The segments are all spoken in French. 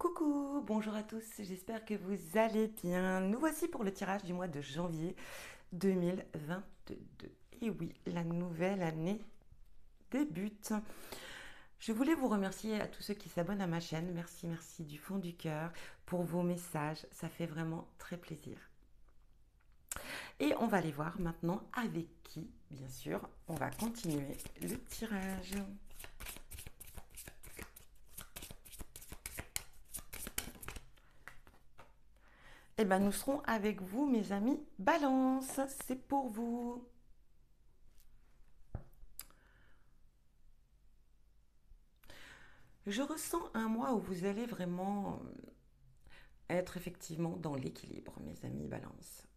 Coucou, bonjour à tous, j'espère que vous allez bien. Nous voici pour le tirage du mois de janvier 2022. Et oui, la nouvelle année débute. Je voulais vous remercier à tous ceux qui s'abonnent à ma chaîne. Merci, merci du fond du cœur pour vos messages. Ça fait vraiment très plaisir. Et on va aller voir maintenant avec qui, bien sûr, on va continuer le tirage. Eh bien, nous serons avec vous, mes amis. Balance, c'est pour vous. Je ressens un mois où vous allez vraiment être effectivement dans l'équilibre, mes amis Balance.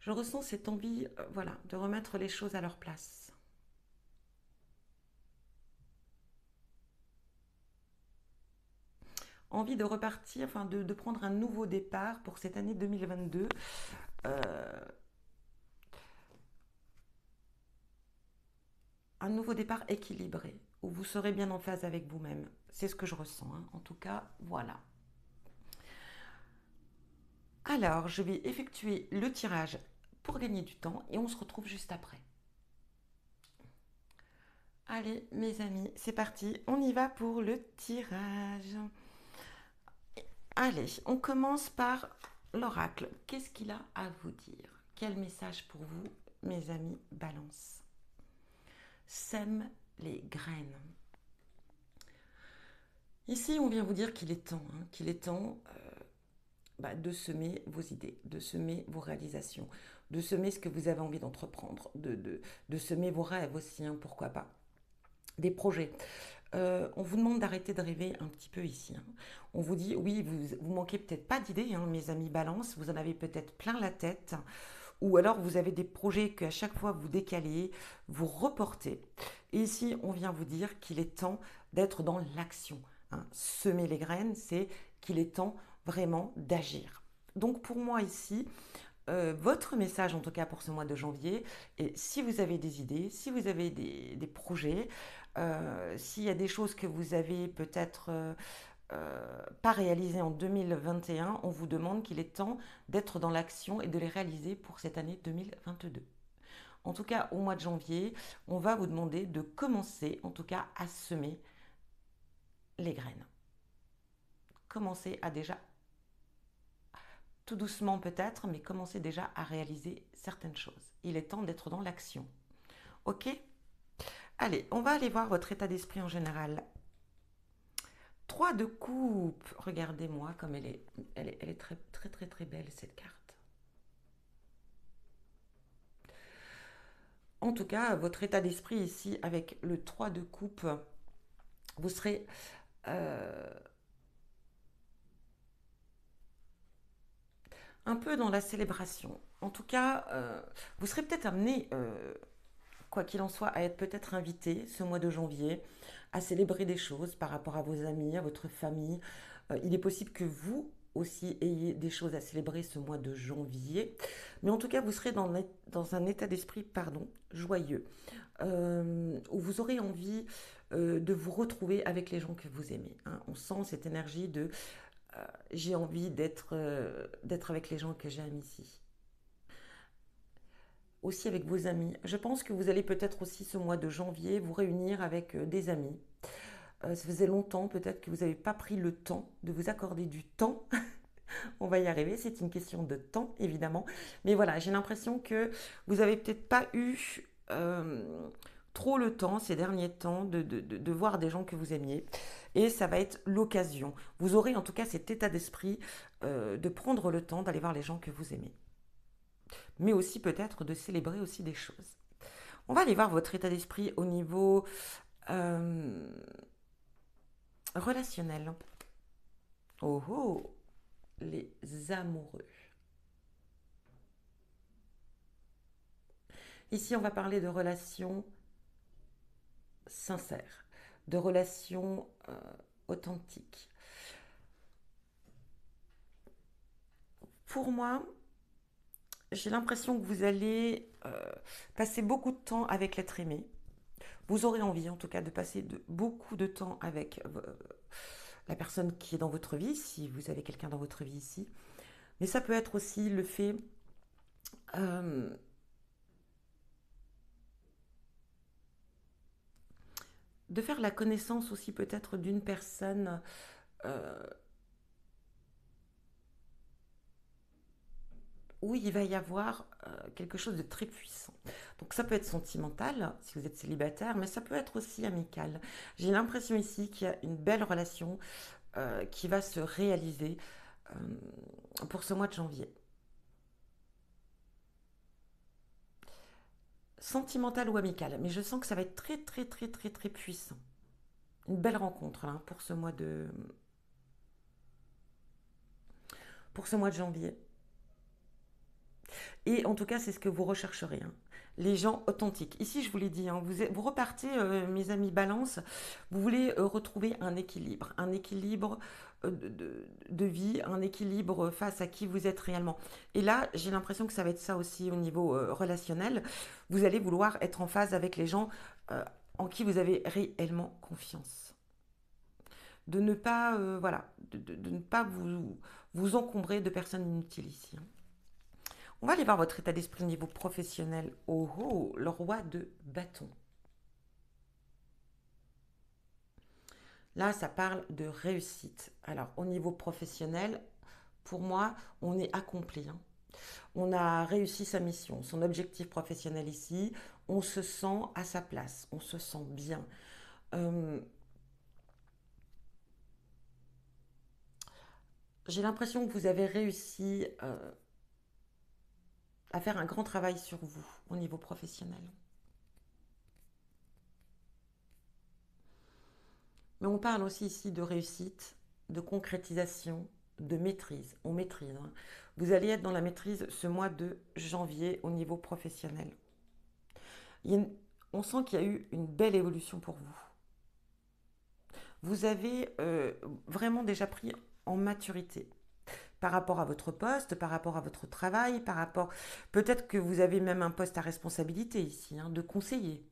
Je ressens cette envie, voilà, de remettre les choses à leur place. Envie de repartir, enfin de prendre un nouveau départ pour cette année 2022. Un nouveau départ équilibré, où vous serez bien en phase avec vous-même. C'est ce que je ressens, hein. En tout cas, voilà. Alors, je vais effectuer le tirage pour gagner du temps et on se retrouve juste après. Allez, mes amis, c'est parti. On y va pour le tirage. Allez, on commence par l'oracle. Qu'est-ce qu'il a à vous dire? Quel message pour vous, mes amis Balance? Sème les graines. Ici, on vient vous dire qu'il est temps, hein, qu'il est temps de semer vos idées, de semer vos réalisations, de semer ce que vous avez envie d'entreprendre, de semer vos rêves aussi, hein, pourquoi pas. Des projets. On vous demande d'arrêter de rêver un petit peu ici, hein. On vous dit, oui, vous manquez peut-être pas d'idées, hein, mes amis Balance, vous en avez peut-être plein la tête, ou alors vous avez des projets qu'à chaque fois vous décalez, vous reportez. Et ici, on vient vous dire qu'il est temps d'être dans l'action, hein. Semer les graines, c'est qu'il est temps vraiment d'agir. Donc pour moi ici, votre message en tout cas pour ce mois de janvier, et si vous avez des idées, si vous avez des projets, s'il y a des choses que vous avez peut-être pas réalisées en 2021, on vous demande qu'il est temps d'être dans l'action et de les réaliser pour cette année 2022. En tout cas, au mois de janvier, on va vous demander de commencer en tout cas à semer les graines. Commencez à déjà, tout doucement peut-être, mais commencez déjà à réaliser certaines choses. Il est temps d'être dans l'action. Ok? Allez, on va aller voir votre état d'esprit en général. 3 de coupe. Regardez-moi comme elle est très, très, très, très belle cette carte. En tout cas, votre état d'esprit ici avec le 3 de coupe, vous serez un peu dans la célébration. En tout cas, vous serez peut-être amené, quoi qu'il en soit, à être peut-être invité ce mois de janvier, à célébrer des choses par rapport à vos amis, à votre famille. Il est possible que vous aussi ayez des choses à célébrer ce mois de janvier. Mais en tout cas, vous serez dans un état d'esprit, pardon, joyeux, où vous aurez envie de vous retrouver avec les gens que vous aimez, hein. On sent cette énergie de j'ai envie d'être avec les gens que j'aime ici. Aussi avec vos amis. Je pense que vous allez peut-être aussi ce mois de janvier vous réunir avec des amis. Ça faisait longtemps peut-être que vous n'avez pas pris le temps de vous accorder du temps. On va y arriver, c'est une question de temps évidemment. Mais voilà, j'ai l'impression que vous avez peut-être pas eu trop le temps ces derniers temps de voir des gens que vous aimiez. Et ça va être l'occasion. Vous aurez en tout cas cet état d'esprit de prendre le temps d'aller voir les gens que vous aimez. Mais aussi peut-être de célébrer aussi des choses. On va aller voir votre état d'esprit au niveau euh, relationnel. Oh oh, les amoureux. Ici, on va parler de relations sincères, de relations authentiques. Pour moi, j'ai l'impression que vous allez passer beaucoup de temps avec l'être aimé. Vous aurez envie, en tout cas, de passer beaucoup de temps avec la personne qui est dans votre vie, si vous avez quelqu'un dans votre vie ici. Mais ça peut être aussi le fait euh, de faire la connaissance aussi peut-être d'une personne euh, où il va y avoir quelque chose de très puissant. Donc ça peut être sentimental si vous êtes célibataire, mais ça peut être aussi amical. J'ai l'impression ici qu'il y a une belle relation qui va se réaliser pour ce mois de janvier. Sentimental ou amical, mais je sens que ça va être très très très très très puissant. Une belle rencontre hein, pour ce mois de janvier. Et en tout cas, c'est ce que vous rechercherez, hein. Les gens authentiques. Ici, je vous l'ai dit, hein, vous repartez, mes amis balance, vous voulez retrouver un équilibre de vie, un équilibre face à qui vous êtes réellement. Et là, j'ai l'impression que ça va être ça aussi au niveau relationnel. Vous allez vouloir être en phase avec les gens euh, en qui vous avez réellement confiance. De ne pas, voilà, de ne pas vous encombrer de personnes inutiles ici, hein. On va aller voir votre état d'esprit au niveau professionnel. Oh oh, le roi de bâton. Là, ça parle de réussite. Alors, au niveau professionnel, pour moi, on est accompli, hein. On a réussi sa mission, son objectif professionnel ici. On se sent à sa place, on se sent bien. Euh, j'ai l'impression que vous avez réussi à faire un grand travail sur vous au niveau professionnel. Mais on parle aussi ici de réussite, de concrétisation, de maîtrise. On maîtrise, hein. Vous allez être dans la maîtrise ce mois de janvier au niveau professionnel. On sent qu'il y a eu une belle évolution pour vous. Vous avez vraiment déjà pris en maturité par rapport à votre poste, par rapport à votre travail, par rapport... Peut-être que vous avez même un poste à responsabilité ici, hein, de conseiller,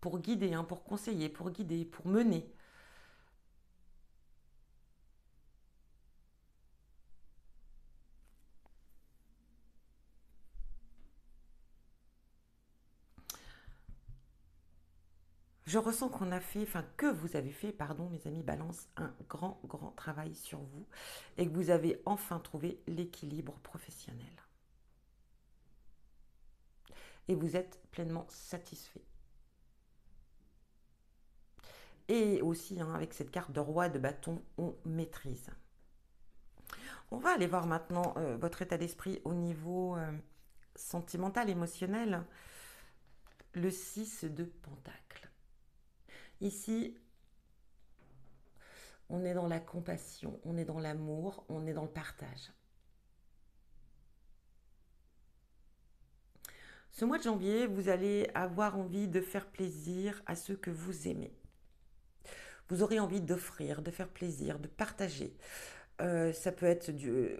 pour guider, hein, pour conseiller, pour guider, pour mener. Je ressens qu'on a fait, enfin que vous avez fait, pardon mes amis Balance, un grand, grand travail sur vous et que vous avez enfin trouvé l'équilibre professionnel. Et vous êtes pleinement satisfait. Et aussi, hein, avec cette carte de roi de bâton, on maîtrise. On va aller voir maintenant votre état d'esprit au niveau sentimental, émotionnel. Le 6 de Pentacle. Ici, on est dans la compassion, on est dans l'amour, on est dans le partage. Ce mois de janvier, vous allez avoir envie de faire plaisir à ceux que vous aimez. Vous aurez envie d'offrir, de faire plaisir, de partager. Ça peut être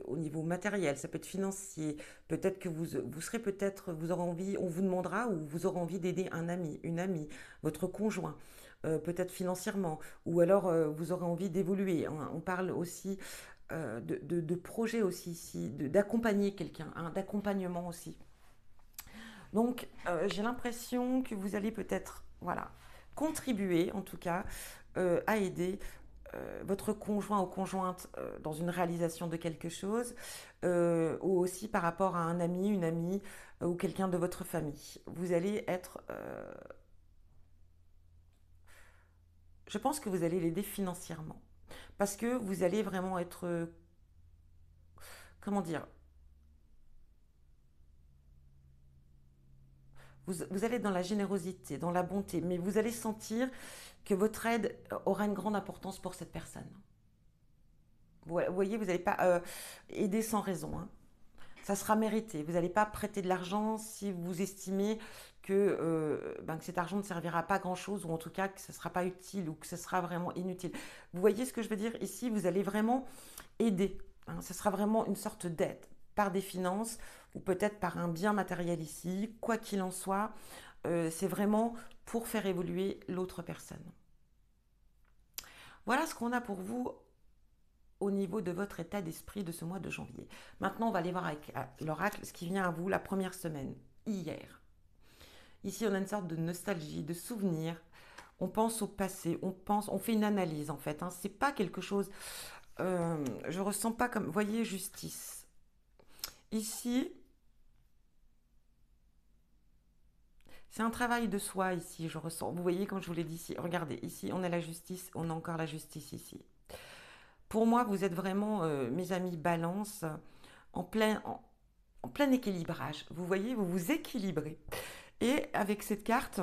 au niveau matériel, ça peut être financier. Peut-être que vous serez peut-être, vous aurez envie, on vous demandera ou vous aurez envie d'aider un ami, une amie, votre conjoint, peut-être financièrement, ou alors vous aurez envie d'évoluer, hein. On parle aussi de projets aussi ici, d'accompagner quelqu'un, hein, d'accompagnement aussi. Donc, j'ai l'impression que vous allez peut-être, voilà, contribuer en tout cas à aider votre conjoint ou conjointe dans une réalisation de quelque chose, ou aussi par rapport à un ami, une amie ou quelqu'un de votre famille. Vous allez être, je pense que vous allez l'aider financièrement, parce que vous allez vraiment être, comment dire, vous allez être dans la générosité, dans la bonté, mais vous allez sentir que votre aide aura une grande importance pour cette personne. Vous voyez, vous n'allez pas aider sans raison, hein. Ça sera mérité. Vous n'allez pas prêter de l'argent si vous estimez que cet argent ne servira pas à grand-chose, ou en tout cas que ce ne sera pas utile, ou que ce sera vraiment inutile. Vous voyez ce que je veux dire? Ici, vous allez vraiment aider, hein. Ce sera vraiment une sorte d'aide par des finances ou peut-être par un bien matériel ici. Quoi qu'il en soit, c'est vraiment pour faire évoluer l'autre personne. Voilà ce qu'on a pour vous au niveau de votre état d'esprit de ce mois de janvier. Maintenant, on va aller voir avec l'oracle ce qui vient à vous la première semaine, hier. Ici, on a une sorte de nostalgie, de souvenir. On pense au passé, on fait une analyse en fait. Hein. C'est pas quelque chose. Je ressens pas comme. Voyez, justice. Ici, c'est un travail de soi ici, je ressens. Vous voyez, comme je vous l'ai dit ici, regardez, ici, on a la justice, on a encore la justice ici. Pour moi, vous êtes vraiment, mes amis, balance, en plein, en plein équilibrage. Vous voyez, vous vous équilibrez. Et avec cette carte,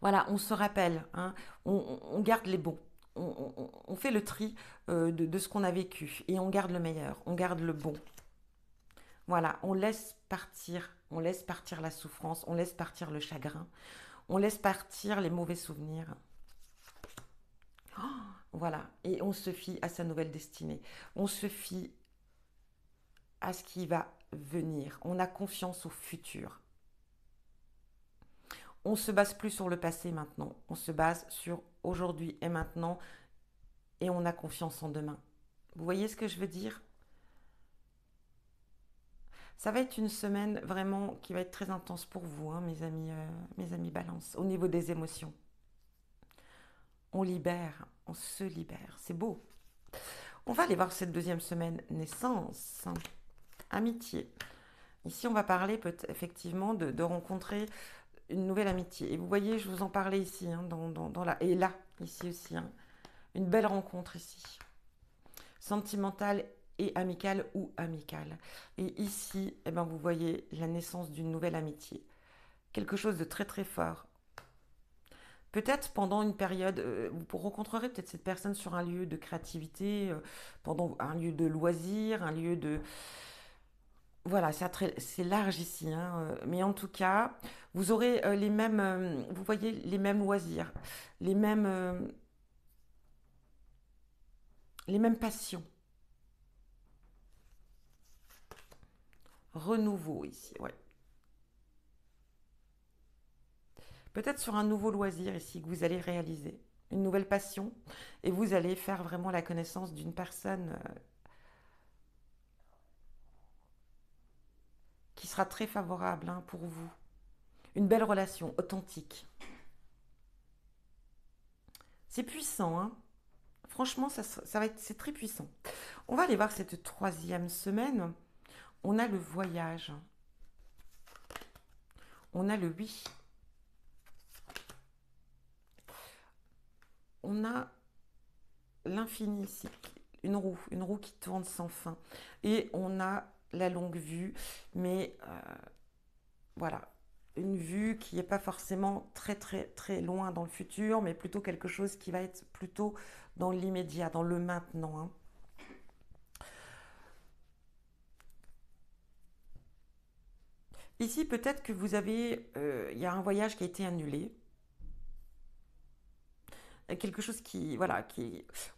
voilà, on se rappelle, hein, on garde les bons. On fait le tri de ce qu'on a vécu et on garde le meilleur, on garde le bon. Voilà, on laisse partir la souffrance, on laisse partir le chagrin, on laisse partir les mauvais souvenirs. Oh, voilà, et on se fie à sa nouvelle destinée. On se fie à ce qui va venir. On a confiance au futur. On se base plus sur le passé maintenant. On se base sur aujourd'hui et maintenant et on a confiance en demain. Vous voyez ce que je veux dire? Ça va être une semaine vraiment qui va être très intense pour vous, hein, mes amis Balance, au niveau des émotions. On libère, on se libère. C'est beau. On va aller voir cette deuxième semaine, naissance, amitié. Ici, on va parler effectivement de rencontrer une nouvelle amitié. Et vous voyez, je vous en parlais ici, hein, et là, ici aussi, hein, une belle rencontre ici. Sentimentale et amicale ou amicale. Et ici, eh ben, vous voyez la naissance d'une nouvelle amitié. Quelque chose de très très fort. Peut-être pendant une période, vous rencontrerez peut-être cette personne sur un lieu de créativité, pendant un lieu de loisir, un lieu de... Voilà, c'est large ici, hein, mais en tout cas, vous aurez les mêmes, vous voyez, les mêmes loisirs, les mêmes, euh, les mêmes passions. Renouveau ici, ouais. Peut-être sur un nouveau loisir ici que vous allez réaliser, une nouvelle passion, et vous allez faire vraiment la connaissance d'une personne qui sera très favorable, hein, pour vous. Une belle relation, authentique. C'est puissant, hein. Franchement, ça va être, c'est très puissant. On va aller voir cette troisième semaine. On a le voyage. On a le oui. On a l'infini ici. Une roue qui tourne sans fin. Et on a la longue vue, mais voilà, une vue qui n'est pas forcément très très très loin dans le futur, mais plutôt quelque chose qui va être plutôt dans l'immédiat, dans le maintenant. Hein. Ici, peut-être que vous avez, il y a un voyage qui a été annulé, quelque chose qui, voilà,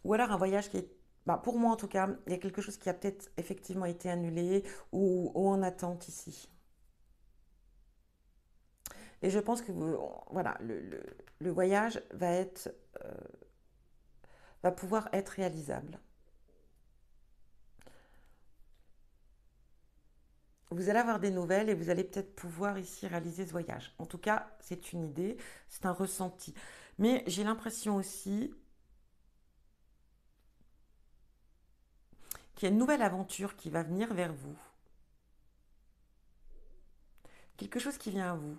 ou alors un voyage qui est, bah, pour moi en tout cas, il y a quelque chose qui a peut-être effectivement été annulé ou en attente ici. Et je pense que voilà, le voyage va pouvoir être réalisable. Vous allez avoir des nouvelles et vous allez peut-être pouvoir ici réaliser ce voyage. En tout cas, c'est une idée, c'est un ressenti. Mais j'ai l'impression aussi qu'il y a une nouvelle aventure qui va venir vers vous. Quelque chose qui vient à vous,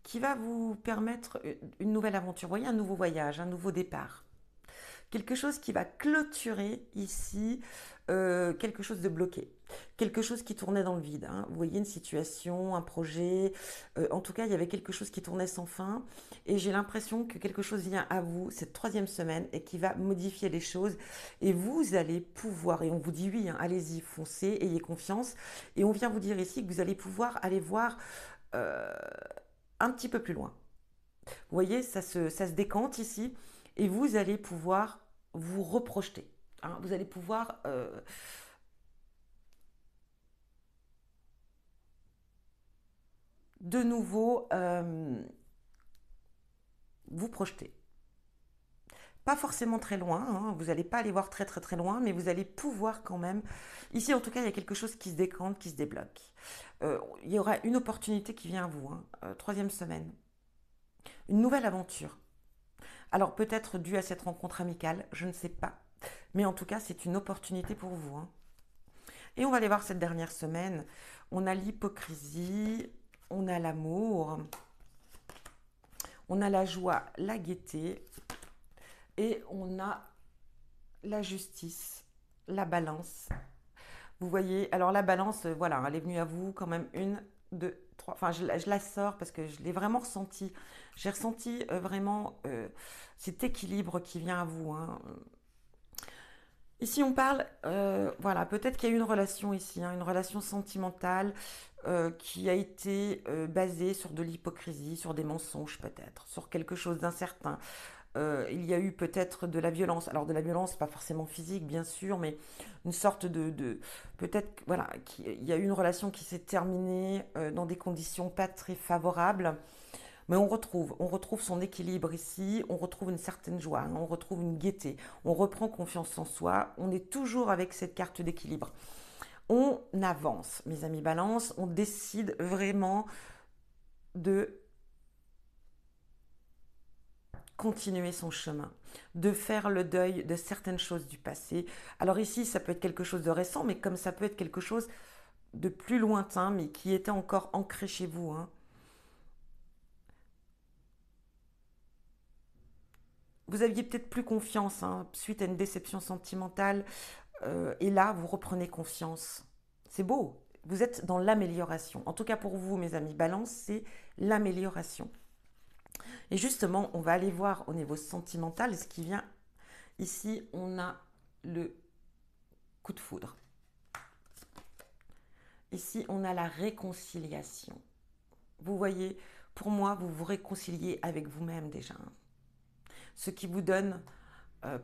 qui va vous permettre une nouvelle aventure. Vous voyez, un nouveau voyage, un nouveau départ. Quelque chose qui va clôturer ici quelque chose de bloqué, quelque chose qui tournait dans le vide. Hein. Vous voyez une situation, un projet, en tout cas il y avait quelque chose qui tournait sans fin et j'ai l'impression que quelque chose vient à vous cette troisième semaine et qui va modifier les choses et vous allez pouvoir, et on vous dit oui, hein, allez-y, foncez, ayez confiance et on vient vous dire ici que vous allez pouvoir aller voir euh, un petit peu plus loin. Vous voyez, ça se décante ici et vous allez pouvoir vous reprojeter. Hein. Vous allez pouvoir de nouveau vous projeter. Pas forcément très loin, hein, vous n'allez pas aller voir très très très loin, mais vous allez pouvoir quand même. Ici, en tout cas, il y a quelque chose qui se décante, qui se débloque. Il y aura une opportunité qui vient à vous, hein, troisième semaine. Une nouvelle aventure. Alors peut-être due à cette rencontre amicale, je ne sais pas. Mais en tout cas, c'est une opportunité pour vous, hein. Et on va aller voir cette dernière semaine. On a l'hypocrisie, on a l'amour, on a la joie, la gaieté, et on a la justice, la balance. Vous voyez, alors la balance, voilà, elle est venue à vous quand même une, deux, trois. Enfin, je la sors parce que je l'ai vraiment ressenti. J'ai ressenti vraiment cet équilibre qui vient à vous, hein. Ici, on parle, voilà, peut-être qu'il y a eu une relation ici, hein, une relation sentimentale qui a été basée sur de l'hypocrisie, sur des mensonges peut-être, sur quelque chose d'incertain. Il y a eu peut-être de la violence. Alors de la violence, pas forcément physique, bien sûr, mais une sorte peut-être, voilà, il y a eu une relation qui s'est terminée dans des conditions pas très favorables. Mais on retrouve son équilibre ici, on retrouve une certaine joie, hein, on retrouve une gaieté, on reprend confiance en soi, on est toujours avec cette carte d'équilibre. On avance, mes amis balance, on décide vraiment de continuer son chemin, de faire le deuil de certaines choses du passé. Alors ici, ça peut être quelque chose de récent, mais comme ça peut être quelque chose de plus lointain, mais qui était encore ancré chez vous, hein. Vous aviez peut-être plus confiance, hein, suite à une déception sentimentale, et là, vous reprenez confiance. C'est beau. Vous êtes dans l'amélioration. En tout cas pour vous, mes amis balance, c'est l'amélioration. Et justement, on va aller voir au niveau sentimental ce qui vient. Ici, on a le coup de foudre. Ici, on a la réconciliation. Vous voyez, pour moi, vous vous réconciliez avec vous-même déjà. Ce qui vous donne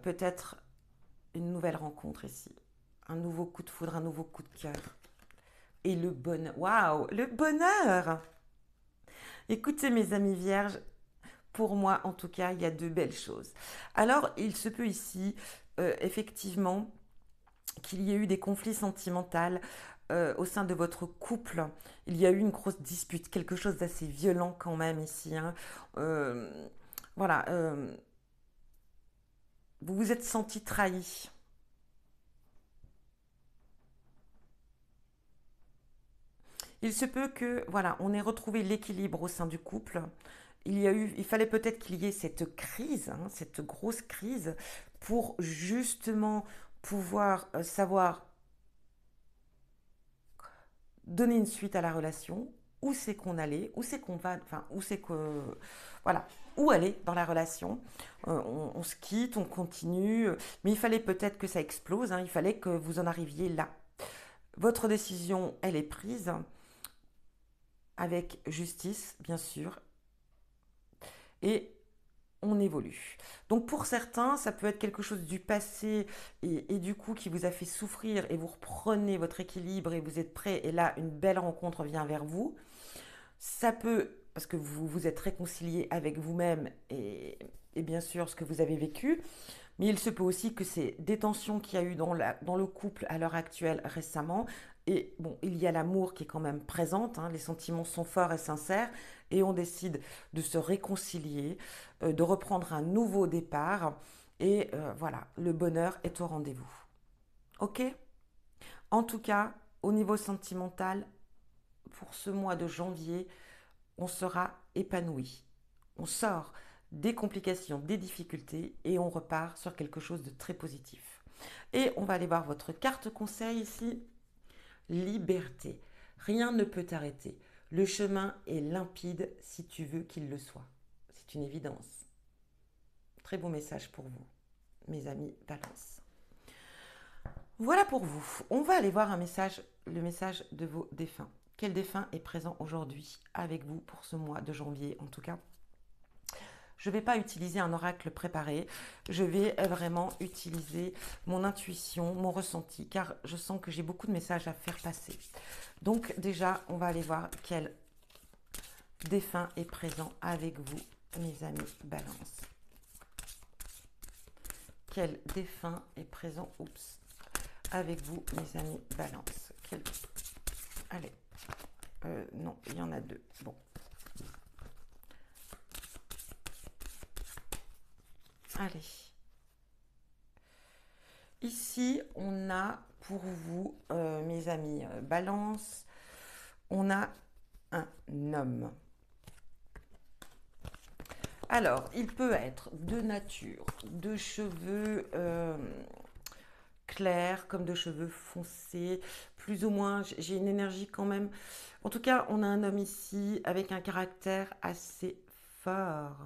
peut-être une nouvelle rencontre ici. Un nouveau coup de foudre, un nouveau coup de cœur. Et le bonheur. Waouh, le bonheur! Écoutez, mes amis vierges, pour moi, en tout cas, il y a de belles choses. Alors, il se peut ici, effectivement, qu'il y ait eu des conflits sentimentaux au sein de votre couple. Il y a eu une grosse dispute, quelque chose d'assez violent quand même ici, hein. Euh, voilà, vous vous êtes senti trahi. Il se peut que, voilà, on ait retrouvé l'équilibre au sein du couple. Il fallait peut-être qu'il y ait cette crise, hein, cette grosse crise, pour justement pouvoir savoir donner une suite à la relation, où c'est qu'on allait, où c'est qu'on va, enfin, où c'est que, voilà, où aller dans la relation. On se quitte, on continue, mais il fallait peut-être que ça explose, hein, il fallait que vous en arriviez là. Votre décision, elle est prise avec justice, bien sûr, et on évolue. Donc pour certains, ça peut être quelque chose du passé et du coup qui vous a fait souffrir et vous reprenez votre équilibre et vous êtes prêt et là une belle rencontre vient vers vous. Ça peut, parce que vous vous êtes réconcilié avec vous-même et bien sûr ce que vous avez vécu, mais il se peut aussi que c'est des tensions qu'il y a eu dans le couple à l'heure actuelle récemment. Et bon, il y a l'amour qui est quand même présente, hein, les sentiments sont forts et sincères, et on décide de se réconcilier, de reprendre un nouveau départ, et voilà, le bonheur est au rendez-vous. Ok? En tout cas, au niveau sentimental, pour ce mois de janvier, on sera épanoui. On sort des complications, des difficultés et on repart sur quelque chose de très positif. Et on va aller voir votre carte conseil ici. Liberté. Rien ne peut t'arrêter. Le chemin est limpide si tu veux qu'il le soit. C'est une évidence. Très beau message pour vous, mes amis Balance. Voilà pour vous. On va aller voir le message de vos défunts. Quel défunt est présent aujourd'hui avec vous pour ce mois de janvier en tout cas? Je ne vais pas utiliser un oracle préparé, je vais vraiment utiliser mon intuition, mon ressenti, car je sens que j'ai beaucoup de messages à faire passer. Donc déjà, on va aller voir quel défunt est présent avec vous, mes amis Balance? Quel défunt est présent, avec vous, mes amis Balance? Allez, non, il y en a deux. Bon. Allez. Ici, on a pour vous, mes amis Balance, on a un homme. Alors, il peut être de nature, de cheveux clairs comme de cheveux foncés, plus ou moins, j'ai une énergie quand même. En tout cas, on a un homme ici avec un caractère assez fort.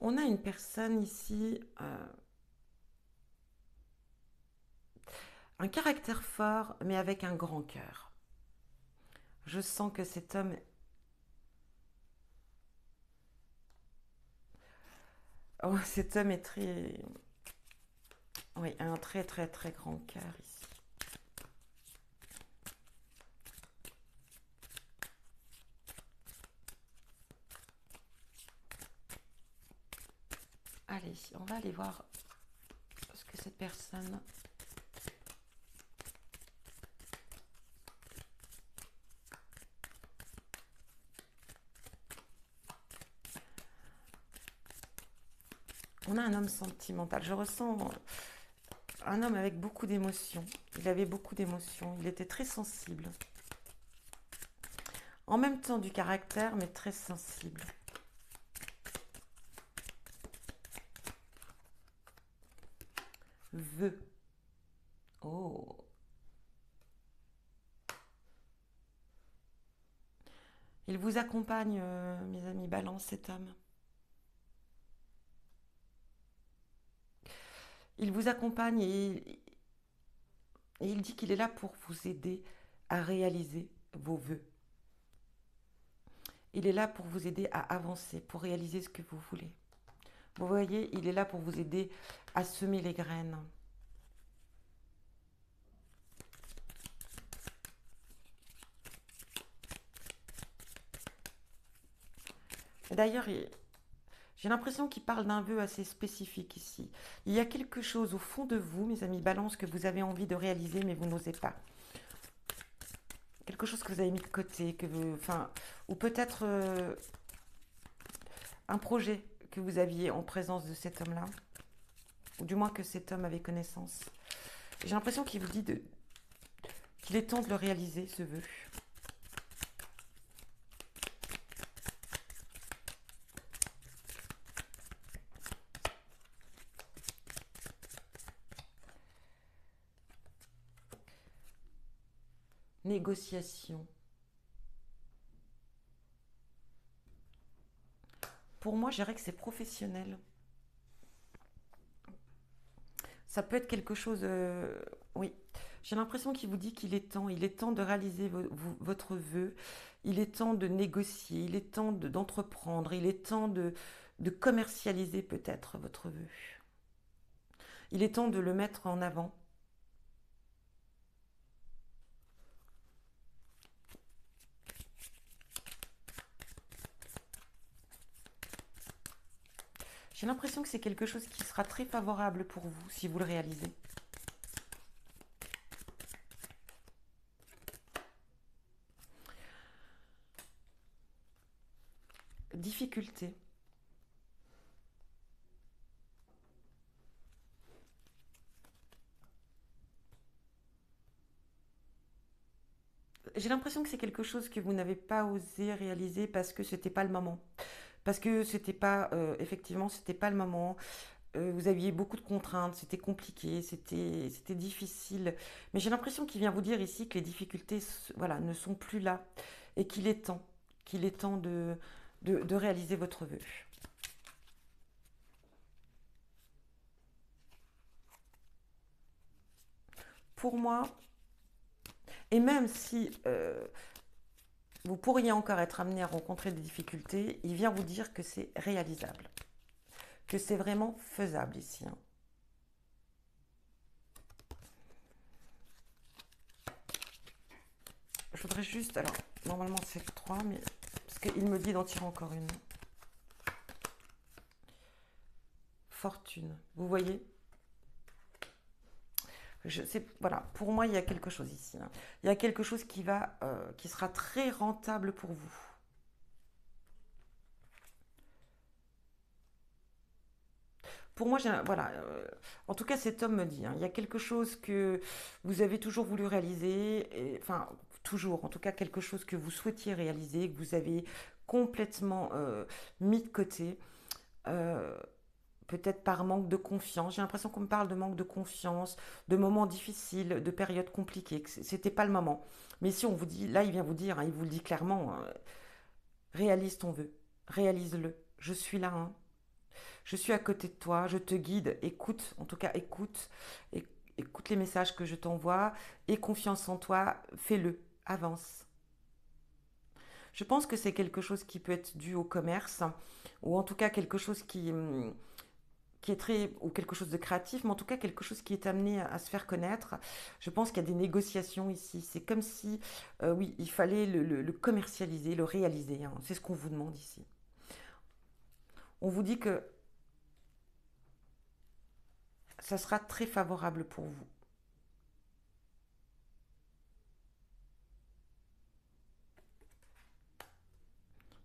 On a une personne ici, un caractère fort, mais avec un grand cœur. Je sens que cet homme... Oh, cet homme est très... Oui, un très très très grand cœur ici. Allez, on va aller voir ce que cette personne... On a un homme sentimental. Je ressens un homme avec beaucoup d'émotions. Il avait beaucoup d'émotions. Il était très sensible. En même temps du caractère, mais très sensible. Veut. Oh. Il vous accompagne, mes amis Balance, cet homme. Il vous accompagne et il dit qu'il est là pour vous aider à réaliser vos vœux. Il est là pour vous aider à avancer, pour réaliser ce que vous voulez. Vous voyez, il est là pour vous aider à semer les graines. D'ailleurs, j'ai l'impression qu'il parle d'un vœu assez spécifique ici. Il y a quelque chose au fond de vous, mes amis Balance, que vous avez envie de réaliser, mais vous n'osez pas. Quelque chose que vous avez mis de côté, ou peut-être un projet que vous aviez en présence de cet homme-là, ou du moins que cet homme avait connaissance. J'ai l'impression qu'il vous dit qu'il est temps de le réaliser, ce vœu. Négociation. Pour moi, je dirais que c'est professionnel. Ça peut être quelque chose... oui. J'ai l'impression qu'il vous dit qu'il est temps. Il est temps de réaliser votre vœu. Il est temps de négocier. Il est temps d'entreprendre. Il est temps de commercialiser peut-être votre vœu. Il est temps de le mettre en avant. J'ai l'impression que c'est quelque chose qui sera très favorable pour vous si vous le réalisez. Difficulté. J'ai l'impression que c'est quelque chose que vous n'avez pas osé réaliser parce que c'était pas le moment. Parce que c'était pas, effectivement, c'était pas le moment. Vous aviez beaucoup de contraintes, c'était compliqué, c'était difficile. Mais j'ai l'impression qu'il vient vous dire ici que les difficultés, voilà, ne sont plus là et qu'il est temps de réaliser votre vœu. Pour moi, et même si vous pourriez encore être amené à rencontrer des difficultés, il vient vous dire que c'est réalisable, que c'est vraiment faisable ici, hein. je voudrais juste, alors, normalement c'est 3, mais, parce qu'il me dit d'en tirer encore une. Fortune, vous voyez? Voilà, pour moi, il y a quelque chose ici, hein. Il y a quelque chose qui sera très rentable pour vous. Pour moi, voilà, en tout cas, cet homme me dit, hein, il y a quelque chose que vous avez toujours voulu réaliser, enfin, toujours, en tout cas, quelque chose que vous souhaitiez réaliser, que vous avez complètement mis de côté. Euh, Peut-être par manque de confiance. J'ai l'impression qu'on me parle de manque de confiance, de moments difficiles, de périodes compliquées, que c'était pas le moment. Mais si on vous dit, là il vient vous dire, hein, il vous le dit clairement, réalise ton vœu, réalise-le. Je suis là, hein. Je suis à côté de toi, je te guide, écoute, en tout cas écoute, écoute les messages que je t'envoie, aie confiance en toi, fais-le, avance. Je pense que c'est quelque chose qui peut être dû au commerce, ou en tout cas quelque chose qui est très, ou quelque chose de créatif, mais en tout cas quelque chose qui est amené à se faire connaître. Je pense qu'il y a des négociations ici. C'est comme si, oui, il fallait le commercialiser, le réaliser, hein. C'est ce qu'on vous demande ici. On vous dit que ça sera très favorable pour vous.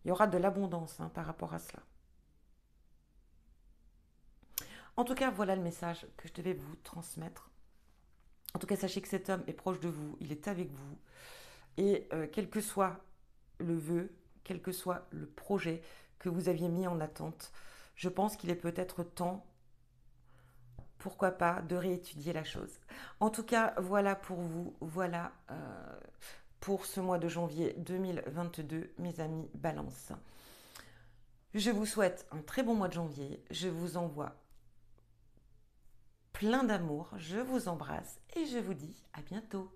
Il y aura de l'abondance, hein, par rapport à cela. En tout cas, voilà le message que je devais vous transmettre. En tout cas, sachez que cet homme est proche de vous, il est avec vous. Et quel que soit le vœu, quel que soit le projet que vous aviez mis en attente, je pense qu'il est peut-être temps, pourquoi pas, de réétudier la chose. En tout cas, voilà pour vous, voilà pour ce mois de janvier 2022, mes amis Balance. Je vous souhaite un très bon mois de janvier, je vous envoie plein d'amour, je vous embrasse et je vous dis à bientôt.